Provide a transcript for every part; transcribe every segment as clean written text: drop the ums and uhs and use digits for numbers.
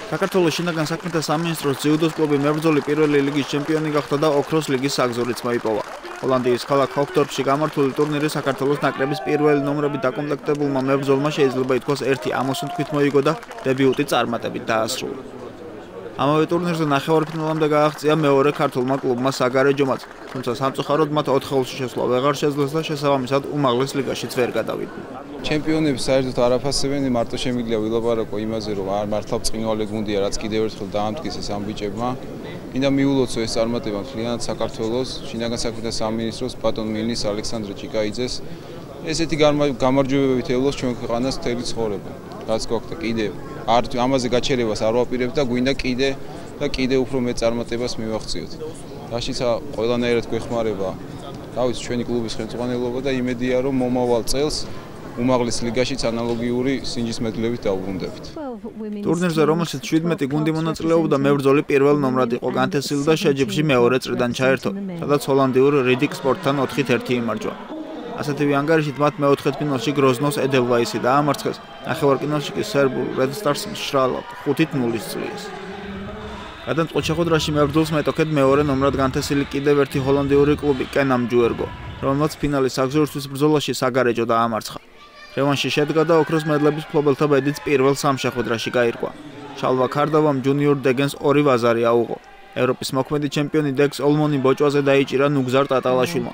საქართველოს შინაგან საქმეთა სამინისტროს ძიუდოს კლუბი მებრძოლი პირველი ლიგის ჩემპიონი გახდა და ოქროს ლიგის საგზურიც მოიპოვა. ჰოლანდიის ქალაქ ჰოხდორფში გამართული ტურნირი საქართველოს ნაკრების პირველი ნომრებით დაკომპლექტებულმა მებრძოლმა შეიძლება ითქვას ერთი ამოსუნთქვით მოიგო და დებიუტი წარმატებით დაასრულა. ამავე ტურნირზე ნახევარფინალამდე გააღწია მეორე ქართულმა კლუბმა საგარეჯომაც, თუმცა სამწუხაროდ მათ 4 ხელში შესვლა ვეღარ შეძლეს და შესაბამისად უმაღლეს ლიგაშიც ვერ გადავიდნენ. ჩემპიონები საერთოდ არ აფასებენ, მარტო შემიძლია ვილაპარაკო იმაზე, რომ მართლა ბრწყინვალე გუნდია, რაც კიდევ ერთხელ დაამტკიცეს ამ ბიჭებმა. მინდა მიულოცო ეს წარმატება მთლიანად საქართველოს შინაგან საქმეთა სამინისტროს ბატონ მილის ალექსანდრე ჭიკაიძეს. ესეთი გამარჯვებებით ელოს ჩვენ ქვეყანას მთელი ცხოვრება. რაც გვაქვს და კიდევ ამაზე გაჩერებას არ ვაპირებთ და გვინდა კიდე უფრო მეტ წარმატებას მივახციოთ. რაშიცა ყველანაირად გვეხმარება თავის ჩვენი კლუბის ხელმძღვანელობა და იმედია რომ მომავალ წელს უმაღლეს ლიგაშიც ანალოგიური სინჯისმედლებით დავუბრუნდებით. ტურნირზე, რომელშიც 17 გუნდი მონაწილეობდა, მებრძოლი პირველ ნომრად იყო განთესილი და შეჯიბრში მეორე წრიდან ჩაერთო, სადაც ჰოლანდიურ რიდიკ სპორტთან 4-1 იმარჯვა. ასეთივე ანგარიშით მათ მეოთხედფინალში გროზნოს ედელვაისი დაამარცხეს, ნახევარფინალში კი სერბულ რედ სტარსს მშრალად 5-0 წლიეს. გადამწყვეტ შეხვედრაში მებრძოლს მეტოქედ მეორე ნომრად განთესილი კიდევ ერთი ჰოლანდიური კლუბი კენამ ჯუერგო, რომელმაც ფინალის საგზურისთვის ბრძოლაში საგარეჯო დაამარცხა. რევანში შედგა და ოქროს მედლების მფლობელთა ბედიც პირველ სამ შეხვედრაში გაირკვა. შალვა ქარდავამ ჯუნიორ დეგენს 2 ვაზარი აუღო. ევროპის მოქმედი ჩემპიონი დეგს ოლმონი ბოჭვაზე დაიჭირა ნუგზარ ტატალაშვილმა.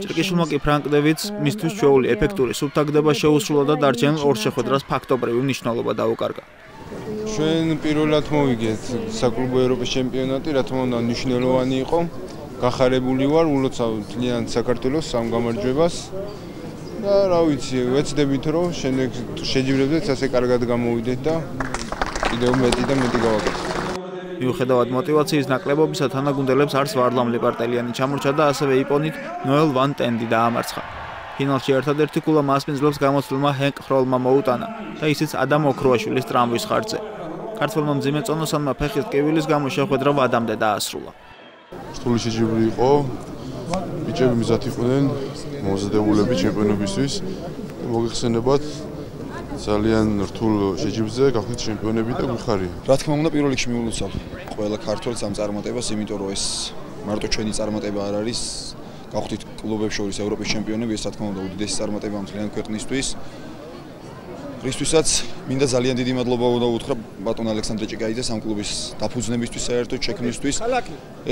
ჭრიკიშვილმა კი ფრანკ დევიდს მისთვის ჩვეული ეფექტური სუფთაგდება შეუსრულა და დარჩენილ ორ შეხვედრას ფაქტობრივი მნიშვნელობა დაუკარგა. ჩვენ პირველად მოვიგეთ საკლუბო ევროპის ჩემპიონატი, რა თქმა უნდა მნიშვნელოვანი იყო. გახარებული ვარ, ულოცავ მთლიანად საქართველოს სამ გამარჯვებას. და რა ვიცი, ვეცდებით რომ შემდეგ შეჯიბრებდეთ ასე კარგად გამოვიდეთ და კიდევ მეტი გავაკეთოთ. მიუხედავად мотиваციის ნაკლებობისა, თანაგუნდელებს არც ვარლამ ლეპარტელიანი ჩამორჩა და ასევე იპონით ნოელ ვან ტენდი დაამარცხა. ფინალში ერთადერთი ქულა მასპინძლებს გამოცდილმა ჰენკ ხროლმა მოუტანა და ისიც ადამ ოქროაშვილის ტრამვის ხარჯზე. ქართველმა მძიმე წონოსანმა ფეხის ტკივილის გამო შეხვედრა ვადამდე დაასრულა. რთული შეჯიბრი იყო. ბიჭები მზად იყვნენ მომზადებულები ჩემპიონობისთვის. მოგეხსენებათ ძალიან რთულ შეჯიბრზე გავხდით ჩემპიონები და გვიხარია. რა თქმა უნდა, პირველ რიგში მიულოცავ ყველა ქართველს ამ წარმატებას, იმიტომ რომ ეს მარტო ჩვენი წარმატება არ არის. გავხდით კლუბებს შორის ევროპის ჩემპიონები, ეს რა თქმა უნდა უდიდესი წარმატება მთლიანი ქვეყნისთვის. რისთვისაც მინდა ძალიან დიდი მადლობა უთხრა ბატონ ალექსანდრე ჭიკაიძეს ამ კლუბის დაფუძნებისთვის, საერთოდ შექმნისთვის.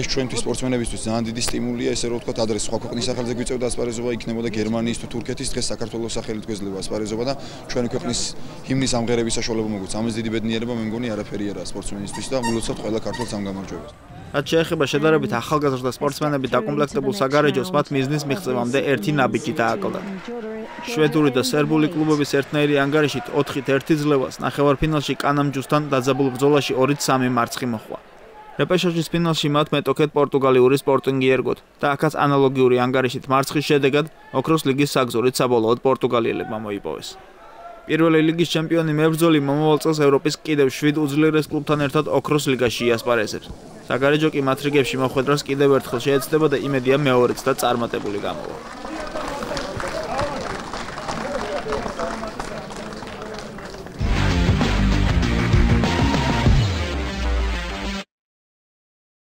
ეს ჩვენთვის სპორტსმენებისთვის ძალიან დიდი სტიმულია, ესე რომ ვთქვათ, ადრე სხვა ქვეყნის სახელზე გვიწევდა ასპარეზობა, იქნებოდა გერმანიის თუ თურქეთის, დღეს საქართველოს სახელით გვეძლება ასპარეზობა და ჩვენი ქვეყნის ჰიმნის ამღერების საშუალება მოგვიწევს. ამის დიდი ბედნიერება მე მგონი არაფერი არა სპორტსმენისთვის და ულოცავთ ყველა ქართველს ამ გამარჯვებას. რაც შეეხება შედარებით ახალგაზრდა სპორტსმენები დაკომპლექტებულ საგარეჯოს, მათ მიზნის მიღწევამდე ერთი ნაბიჯი დააკლდათ. შვედური და სერბული კლუბების ერთნაირი ანგარიშით 4-1 ძლევას ნახევარფინალში კანამჯუსთან დაძაბულ ბრძოლაში 2-3 მარცხი მოჰყვა. რეპეშაჟის ფინალში მათ მეტოქედ პორტუგალიური სპორტინგი ერგოთ და აქაც ანალოგიური ანგარიშით მარცხის შედეგად ოქროს ლიგის საგზურით საბოლოოდ პორტუგალიელებმა მოიპოვეს. პირველი ლიგის ჩემპიონი მებრძოლი მომავალ წელს ევროპის კიდევ 7 უძლიერეს კლუბთან ერთად ოქროს ლიგაში იასპარეზებს. საგარეჯო კი მათ რიგებში მოხვედრას კიდევ ერთხელ შეეცდება და იმედია მეორეც და წარმატებული გამოვა.